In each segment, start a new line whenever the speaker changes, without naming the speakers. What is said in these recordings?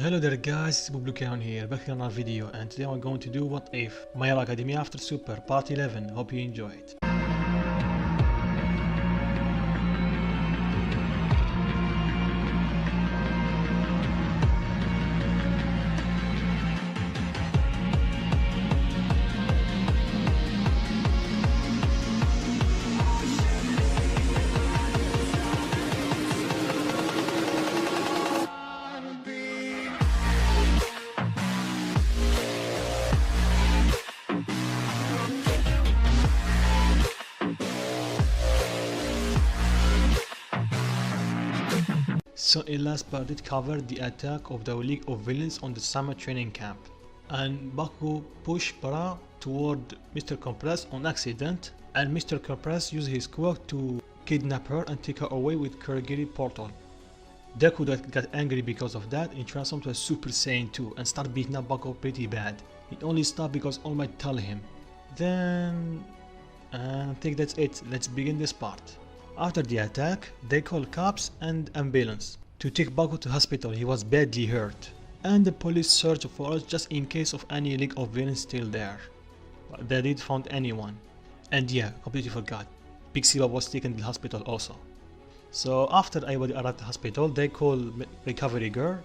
Hello there guys, it's Bakugo here, back in another video, and today I'm going to do What If, My Hero Academia After Super, Part 11, hope you enjoy it. So in last part it covered the attack of the League of Villains on the summer training camp, and Bakugo pushed Bara toward Mr. Compress on accident, and Mr. Compress used his quirk to kidnap her and take her away with Kurogiri portal. Deku got angry because of that and transformed to a Super Saiyan 2 and started beating up Bakugo pretty bad. It only stopped because All Might told him. Then I think that's it, let's begin this part. After the attack, they called cops and ambulance to take Bakugo to hospital. He was badly hurt, and the police searched for us just in case of any League of Villains still there. But they didn't find anyone. And yeah, completely forgot, Pixiba was taken to the hospital also. So after everybody arrived at the hospital, they called recovery girl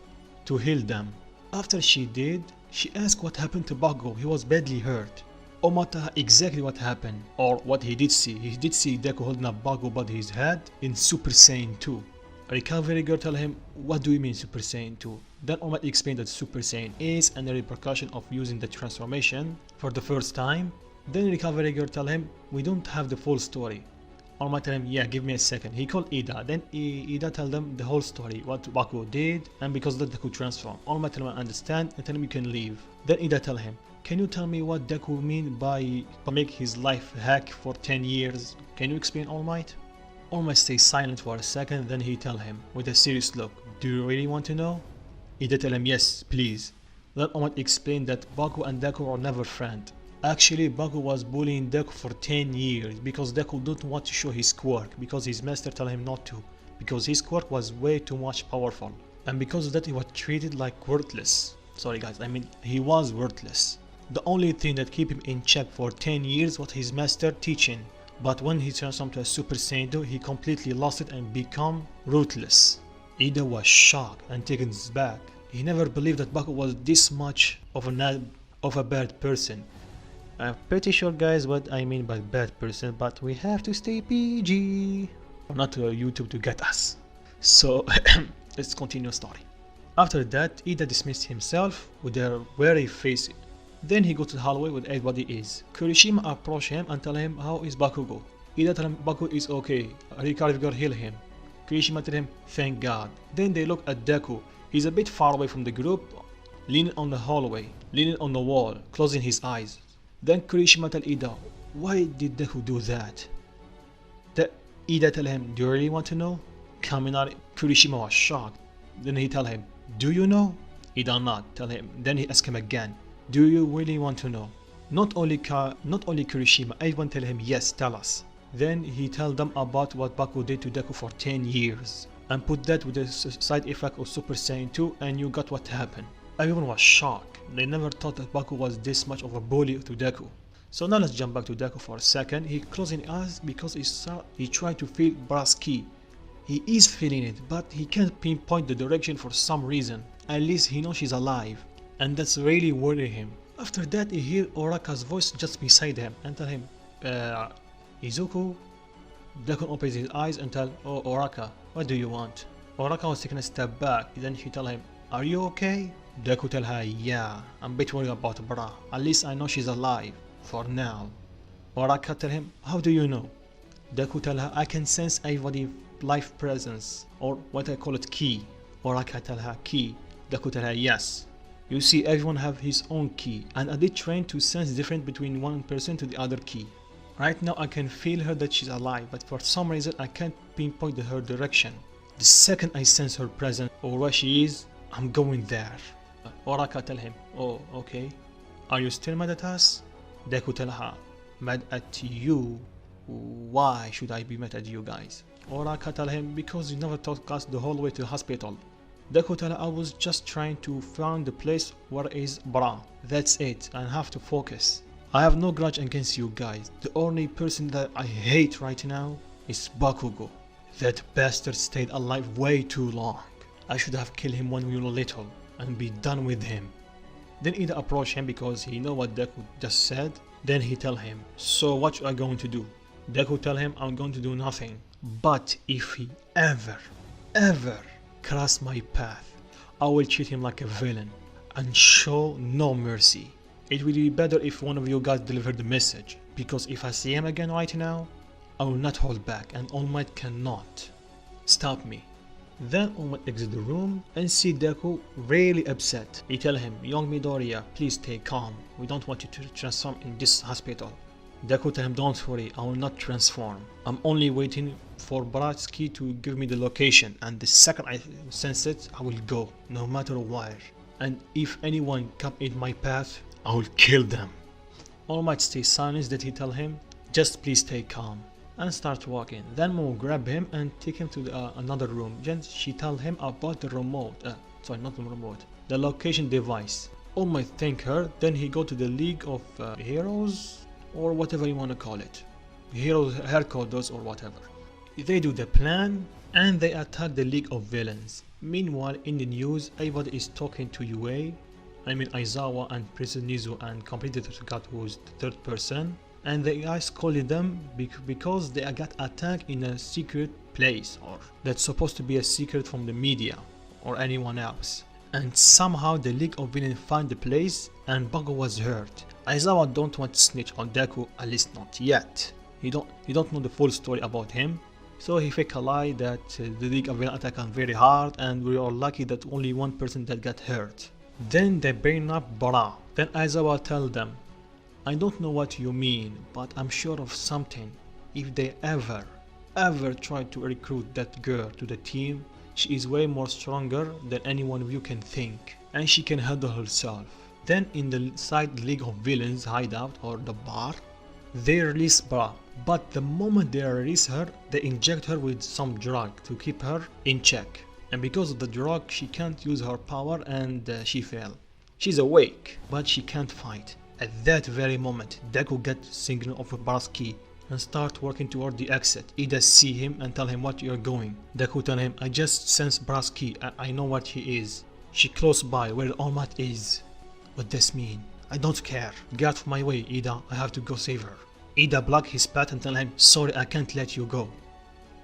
to heal them. After she did, she asked what happened to Bakugo. He was badly hurt. Omata exactly what happened, or what he did see. He did see Deku holding up Bakugo above his head in Super Saiyan 2. Recovery girl tell him, what do you mean Super Saiyan 2? Then Omata explained that Super Saiyan is and the repercussion of using the transformation for the first time. Then recovery girl tell him, we don't have the full story. Omata tell him, yeah, give me a second. He called Ida. Then Ida tell them the whole story, what Bakugo did, and because that Deku transformed. Omata tell him, understand, and tell him you can leave. Then Ida tell him, can you tell me what Deku mean by make his life hack for 10 years? Can you explain, All Might? All Might stays silent for a second, then he tell him with a serious look, do you really want to know? Ida tell him, yes, please. Then All Might explained that Bakugo and Deku are never friends. Actually, Bakugo was bullying Deku for 10 years because Deku don't want to show his quirk because his master tell him not to, because his quirk was way too much powerful, and because of that he was treated like worthless. Sorry guys, I mean he was worthless. The only thing that kept him in check for 10 years was his master teaching, but when he transformed to a Super Saiyan 2, he completely lost it and became ruthless. Ida was shocked and taken aback. He never believed that Bakugo was this much of a bad person. I'm pretty sure guys what I mean by bad person, but we have to stay PG, not to YouTube to get us. So let's continue the story. After that, Ida dismissed himself with a weary face. Then he goes to the hallway where everybody is. Kirishima approached him and tell him how is Bakugo. Ida tell him Bakugo is okay. Recovery girl heal him. Kirishima tell him thank God. Then they look at Deku. He's a bit far away from the group, leaning on the hallway, leaning on the wall, closing his eyes. Then Kirishima tell Ida, why did Deku do that? Ida tell him, do you really want to know? Kaminari. Kirishima was shocked. Then he tell him, do you know? Ida not tell him. Then he ask him again, do you really want to know? Not only Kirishima, everyone tell him yes, tell us. Then he tell them about what Bakugo did to Deku for 10 years and put that with the side effect of Super Saiyan 2, and you got what happened. Everyone was shocked. They never thought that Bakugo was this much of a bully to Deku. So now let's jump back to Deku for a second. He closed his eyes because he tried to feel Bara's ki. He is feeling it, but he can't pinpoint the direction for some reason. At least he knows she's alive, and that's really worrying him. After that, he hears Oraka's voice just beside him and tell him, Izuku? Deku opens his eyes and tell, oh Oraka, what do you want? Oraka was taking a step back. Then she tell him, are you okay? Deku tell her, yeah, I'm a bit worried about Bara. At least I know she's alive, for now. Oraka tell him, how do you know? Deku tell her, I can sense everybody's life presence, or what I call it, ki. Oraka tell her, ki. Deku tell her, yes. You see, everyone have his own ki, and I did train to sense different between one person to the other ki. Right now I can feel her that she's alive, but for some reason I can't pinpoint her direction. The second I sense her presence or where she is, I'm going there. Oraka tell him, oh okay. Are you still mad at us? Deku tell her, mad at you? Why should I be mad at you guys? Oraka tell him, because you never took us the whole way to the hospital. Deku tell her, I was just trying to find the place where is Bra. That's it, I have to focus. I have no grudge against you guys. The only person that I hate right now is Bakugo. That bastard stayed alive way too long. I should have killed him when we were little and be done with him. Then Ida approach him because he know what Deku just said. Then he tell him, so what you are going to do? Deku tell him, I'm going to do nothing. But if he ever cross my path, I will treat him like a villain and show no mercy. It would be better if one of you guys delivered the message, because if I see him again right now, I will not hold back and All Might cannot stop me. Then All Might exit the room and see Deku really upset. He tell him, young Midoriya, please stay calm. We don't want you to transform in this hospital. Deku tell him, don't worry, I will not transform. I'm only waiting for Baratsky to give me the location, and the second I sense it, I will go, no matter where. And if anyone come in my path, I will kill them. All Might stay silent. That he tell him, just please stay calm, and start walking. Then Mo grab him and take him to another room. Then she tell him about the remote, sorry, not the remote, the location device. All Might thank her. Then he go to the League of Heroes, or whatever you want to call it, Heroes Headquarters or whatever. They do the plan and they attack the League of Villains. Meanwhile, in the news, everybody is talking to UA. I mean Aizawa and Princess Nizu and completely forgot who's the third person. And the guys calling them because they got attacked in a secret place, or that's supposed to be a secret from the media or anyone else. And somehow the League of Villains find the place and Bakugo was hurt. Aizawa don't want to snitch on Deku, at least not yet. He don't know the full story about him. So he fake a lie that the League of Villains attack him very hard and we are lucky that only one person that got hurt. Then they bring up Bara. Then Aizawa tell them, I don't know what you mean, but I'm sure of something. If they ever try to recruit that girl to the team, she is way more stronger than any one of you can think, and she can handle herself. Then in the side League of Villains hideout or the bar, they release Bra. But the moment they release her, they inject her with some drug to keep her in check. And because of the drug, she can't use her power and she fell. She's awake, but she can't fight. At that very moment, Deku gets signal of Bra's key and start working toward the exit. Ida see him and tell him what you're going. Deku tell him, I just sense Bra's key, I know what he is. She close by where All Might is. What does mean? I don't care. Get out of my way, Ida, I have to go save her. Ida block his path and tell him, sorry, I can't let you go.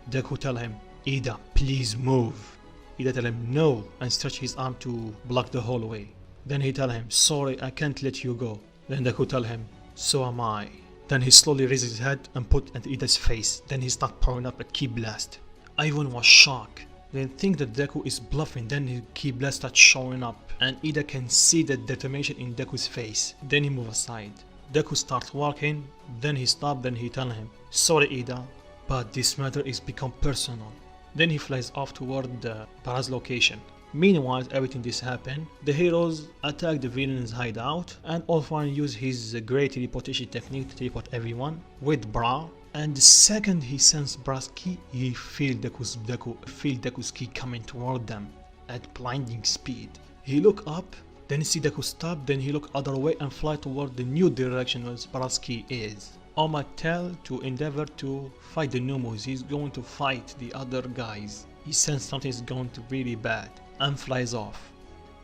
Deku tell him, Ida, please move. Ida tell him no and stretch his arm to block the hallway. Then he tell him, sorry, I can't let you go. Then Deku tell him, so am I. Then he slowly raises his head and put at Ida's face. Then he start powering up a key blast. Ivan was shocked. They think that Deku is bluffing. Then his key blast starts showing up and Ida can see the determination in Deku's face. Then he move aside. Deku starts walking. Then he stop. Then he tell him, sorry Ida, but this matter is become personal. Then he flies off toward the Para's location. Meanwhile, everything this happened, the heroes attack the villain's hideout and All-One use his great teleportation technique to teleport everyone with Bra. And the second he senses Bra's key, he feel Deku's key coming toward them at blinding speed. He look up, then he see Deku stop, then he look other way and fly toward the new direction where Bra's key is. All Might tell to endeavor to fight the Numos. He's going to fight the other guys. He senses something is going to really bad and flies off.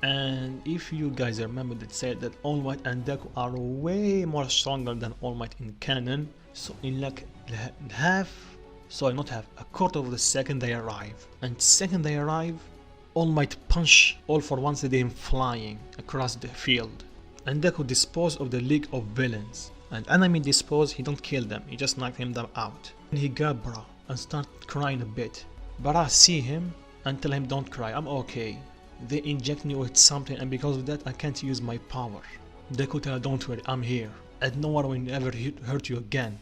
And if you guys remember that said that All Might and Deku are way more stronger than All Might in canon, so in like a quarter of the second they arrive. And second they arrive, All Might punch All for One Stadium flying across the field. And Deku dispose of the League of Villains. And enemy dispose, he don't kill them, he just knock them out. And he grab Bra and start crying a bit. Bra see him and tell him, don't cry, I'm okay. They inject me with something and because of that I can't use my power. Deku tell, don't worry, I'm here and no one will ever hurt you again.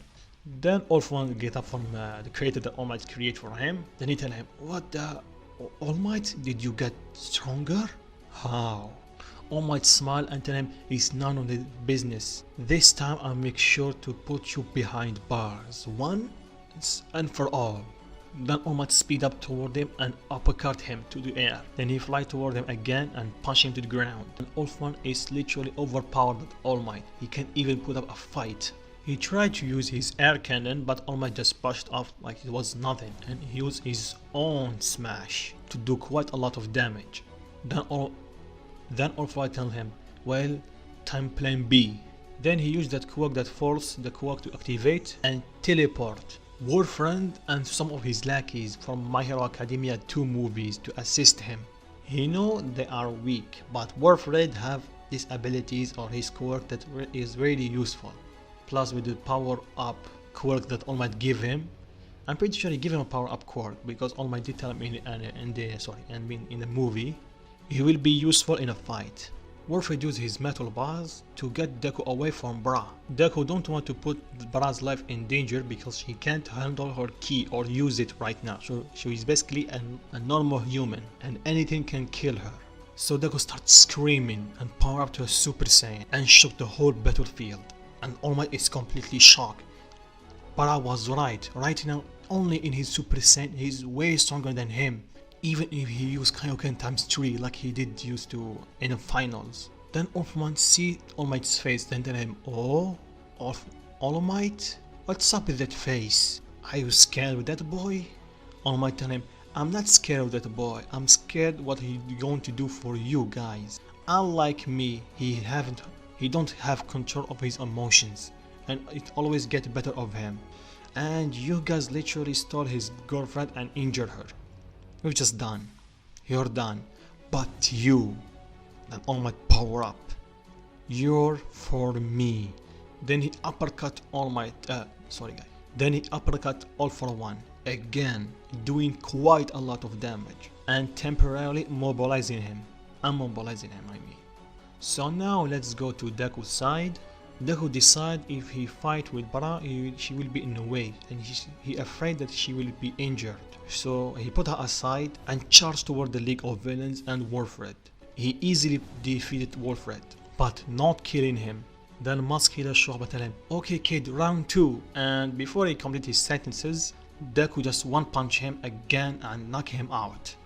Then All for One get up from the creator that All Might create for him. Then he tell him, what the, All Might, did you get stronger? How? All Might smile and tell him it's none of the business. This time I'll make sure to put you behind bars, once and for all. Then All Might speed up toward him and uppercut him to the air. Then he fly toward him again and punch him to the ground. And Ulfman is literally overpowered with All Might. He can't even put up a fight. He tried to use his air cannon, but All Might just brushed off like it was nothing, and he used his own smash to do quite a lot of damage. Then All Might tell him, well, time plan B. Then he used that quirk that forced the quirk to activate and teleport Warfriend and some of his lackeys from My Hero Academia 2 movies to assist him. He know they are weak, but Warfriend have these abilities or his quirk that is really useful. Plus with the power up quirk that All Might give him, I'm pretty sure he gave him a power up quirk because All Might did tell him in the movie he will be useful in a fight. Warfriend used his metal bars to get Deku away from Bra. Deku don't want to put Bra's life in danger because he can't handle her ki or use it right now. So she's basically a normal human and anything can kill her. So Deku starts screaming and power up to a Super Saiyan and shook the whole battlefield. And All Might is completely shocked. Bra was right now only in his Super Saiyan he's way stronger than him. Even if he used Kaioken times 3 like he did used to in the finals. Then Ulfman see All Might's face, then tell him, oh, All Might? What's up with that face? Are you scared with that boy? All Might tell him, I'm not scared of that boy, I'm scared what he's going to do for you guys. Unlike me, he don't have control of his emotions and it always gets better of him. And you guys literally stole his girlfriend and injured her. You're just done. You're done. But you, then All Might power up. You're for me. Then he uppercut All Might. Then he uppercut All for One again, doing quite a lot of damage and temporarily mobilizing him. Immobilizing him, I mean. So now let's go to Deku's side. Deku decide if he fight with Bra, she will be in the way, and he afraid that she will be injured. So he put her aside and charged toward the League of Villains and Warfred. He easily defeated Warfred, but not killing him. Then Muscular show up and tell him, okay kid, round 2. And before he completed his sentences, Deku just one punch him again and knock him out.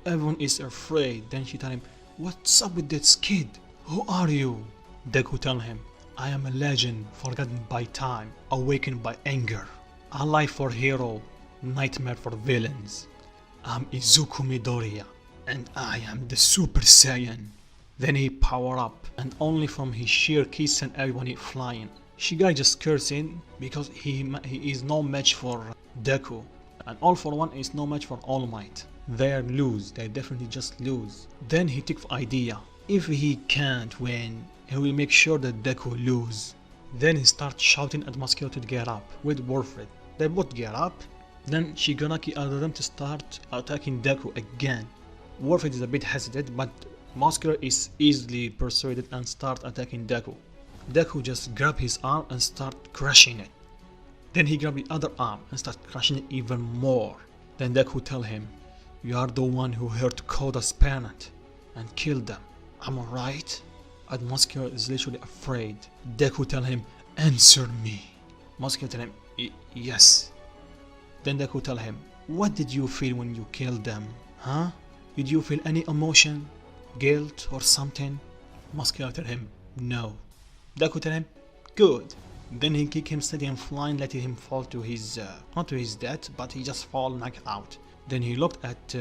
Everyone is afraid. Then she tell him, what's up with this kid? Who are you? Deku tell him, I am a legend, forgotten by time, awakened by anger. Alive for hero, nightmare for villains. I'm Izuku Midoriya, and I am the Super Saiyan. Then he power up, and only from his sheer ki sent everyone flying. Shigai just cursing because he is no match for Deku, and All for One is no match for All Might. They lose, they definitely just lose. Then he took idea, if he can't win, he will make sure that Deku lose. Then he starts shouting at Muscular to get up with Warfred. They both get up. Then Shigaraki ordered them to start attacking Deku again. Warfred is a bit hesitant, but Muscular is easily persuaded and start attacking Deku. Deku just grab his arm and start crushing it. Then he grab the other arm and start crushing it even more. Then Deku tell him, you are the one who hurt Koda's parent and killed them. Am I right? And Muscular is literally afraid. Deku tell him, answer me. Muscular tell him, yes. Then Deku tell him, what did you feel when you killed them? Huh? Did you feel any emotion? Guilt or something? Muscular tell him, no. Deku tell him, good. Then he kick him steady and flying, letting him fall to his, not to his death, but he just fall knocked out. Then he looked at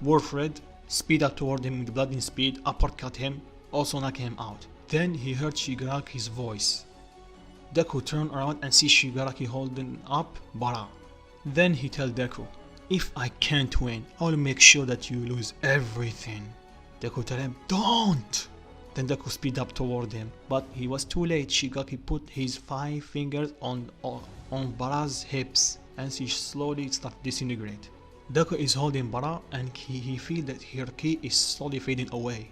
Warfred, speed up toward him with blinding speed, uppercut him, also knock him out. Then he heard Shigaraki's voice. Deku turned around and see Shigaraki holding up Bara. Then he tell Deku, if I can't win, I will make sure that you lose everything. Deku tell him, don't! Then Deku speed up toward him, but he was too late. Shigaraki put his 5 fingers on Bara's hips and she slowly started disintegrate. Deku is holding Bara and he feel that her ki is slowly fading away.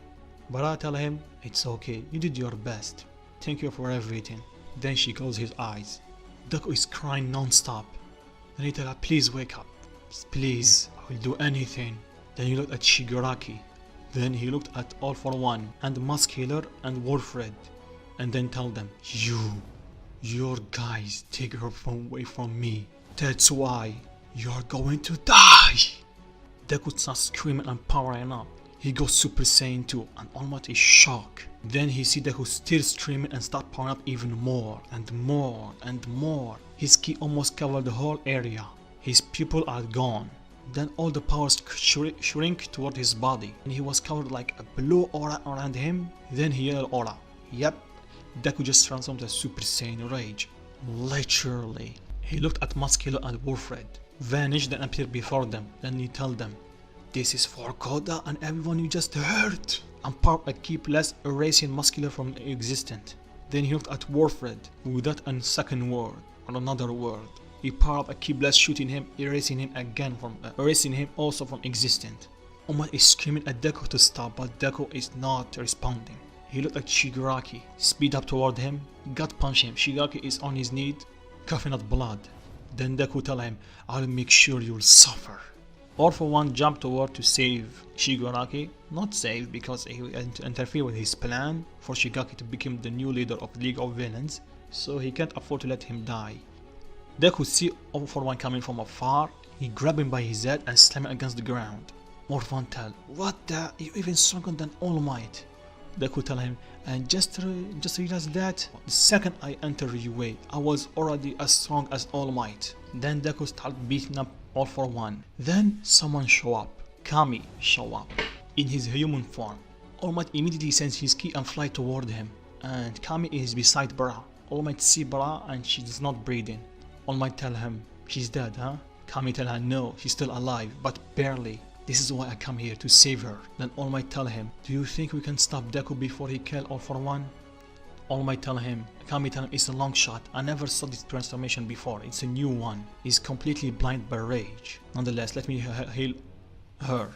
Bara tell him, it's okay, you did your best. Thank you for everything. Then she closed his eyes. Deku is crying non-stop. Then he tell her, please wake up. Please, I will do anything. Then he looked at Shigaraki. Then he looked at All for One and Muscular and Warfred. And then tell them, your guys take her away from me. That's why You're going to die! Deku starts screaming and powering up. He goes Super Saiyan 2 and All Might is shocked. Then he sees Deku still screaming and start powering up even more and more and more. His ki almost covered the whole area. His pupils are gone. Then all the powers shrink toward his body and he was covered like a blue aura around him. Then he yelled aura. Yep, Deku just transformed to Super Saiyan Rage. Literally. He looked at Muscular and Warfred, vanished and appeared before them. Then he told them, "This is for Koda and everyone you just heard." And powered a key plus erasing Muscular from existence. Then he looked at Warfred without a second word or another word. He powered up a key blast, shooting him, erasing him again from erasing him also from existence. All Might is screaming at Deku to stop, but Deku is not responding. He looked at Shigaraki, speed up toward him, gut punch him. Shigaraki is on his knees, coughing up blood. Then Deku tell him, "I'll make sure you'll suffer." All for One jumped toward to save Shigaraki. Not save because he interfered with his plan for Shigaraki to become the new leader of League of Villains, so he can't afford to let him die. Deku see All for One coming from afar. He grabbed him by his head and slammed him against the ground. All for One tell, "What the? You're even stronger than All Might." Deku tell him, "And just realize that the second I entered your way, I was already as strong as All Might." Then Deku started beating up All for One. Then someone show up. Kami show up in his human form. All Might immediately sends his ki and fly toward him. And Kami is beside Bra. All Might see Bra and she's not breathing. All Might tell him, "She's dead, huh?" Kami tell her, "No, she's still alive, but barely. This is why I come here, to save her." Then All Might tell him, "Do you think we can stop Deku before he kill All for One?" All Might tell him, Kami tell him, "It's a long shot. I never saw this transformation before. It's a new one. He's completely blind by rage. Nonetheless, let me heal her."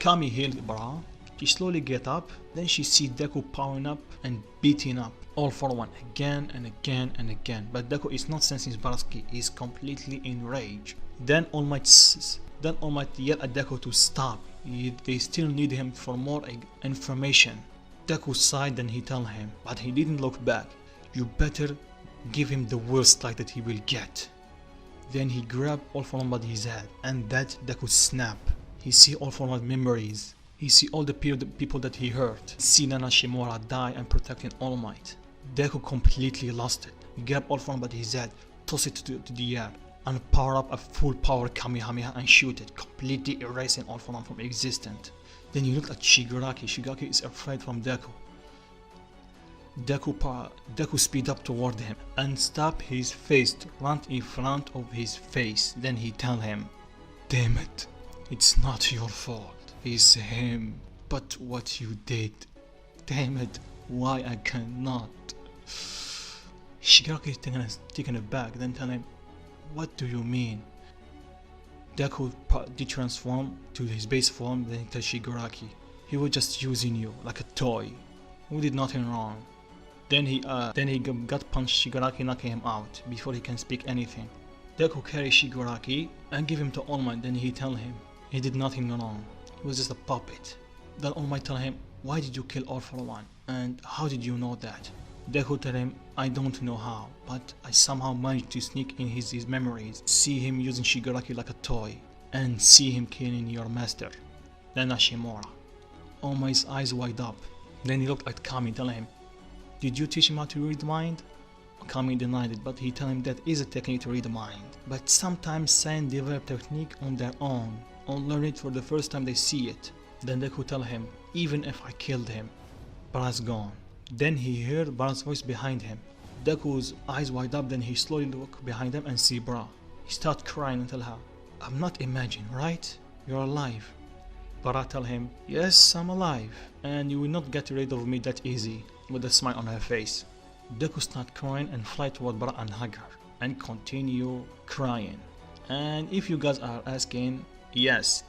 Kami healed Bra. She slowly get up. Then she see Deku powering up and beating up All for One again and again and again. But Deku is not sensing Bra's ki. He's completely in rage. Then All Might yell at Deku to stop. They still need him for more information. Deku sighed, then he tell him, but he didn't look back, "You better give him the worst light that he will get." Then he grabbed All for One by his head, and that Deku snap. He see All for One memories. He see all the people that he hurt. See Nana Shimura die and protecting All Might. Deku completely lost it. He grabbed All for One by his head, toss it to the air, and power up a full power Kamehameha and shoot it, completely erasing All for One from existence. Then he looked at Shigaraki. Shigaraki is afraid from Deku. Deku speed up toward him and stop his face right in front of his face. Then he tell him, "Damn it, it's not your fault. It's him. But what you did, damn it, why I cannot." Shigaraki is taken aback, then tell him, "What do you mean?" Deku de-transformed to his base form, then he tells Shigaraki, "He was just using you like a toy. We did nothing wrong." Then he gut punched Shigaraki, knocking him out before he can speak anything. Deku carries Shigaraki and give him to All Might. Then he tell him he did nothing wrong. He was just a puppet. Then All Might tell him, "Why did you kill All for One? And how did you know that?" Deku tell him, "I don't know how, but I somehow managed to sneak in his memories, see him using Shigaraki like a toy, and see him killing your master, Nana Shimura." All Might's eyes wide up. Then he looked at Kami, telling him, "Did you teach him how to read mind?" Kami denied it, but he told him that is a technique to read the mind. But sometimes Saiyan develop technique on their own, or learn it for the first time they see it. Then Deku tell him, "Even if I killed him, Bra's gone." Then he heard Bra's voice behind him. Deku's eyes wide up, then he slowly look behind him and see Bra. He start crying and tell her, "I'm not imagining, right? You're alive." Bra tell him, "Yes, I'm alive, and you will not get rid of me that easy," with a smile on her face. Deku start crying and fly toward Bra and hug her, and continue crying. And if you guys are asking, yes,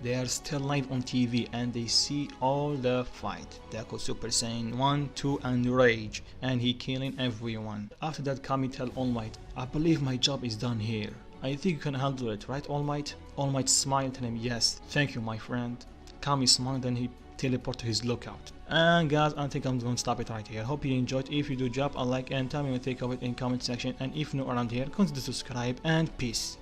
they are still live on TV and they see all the fight. Deku Super Saiyan 1, 2 and Rage, and he killing everyone. After that, Kami tell All Might, "I believe my job is done here. I think you can handle it, right All Might?" All Might smiled and tell him, "Yes, thank you my friend." Kami smiled, then he teleport to his lookout. And guys, I think I'm going to stop it right here. Hope you enjoyed. If you do, drop a like and tell me what you think of it in comment section. And if you're new around here, consider subscribe, and peace.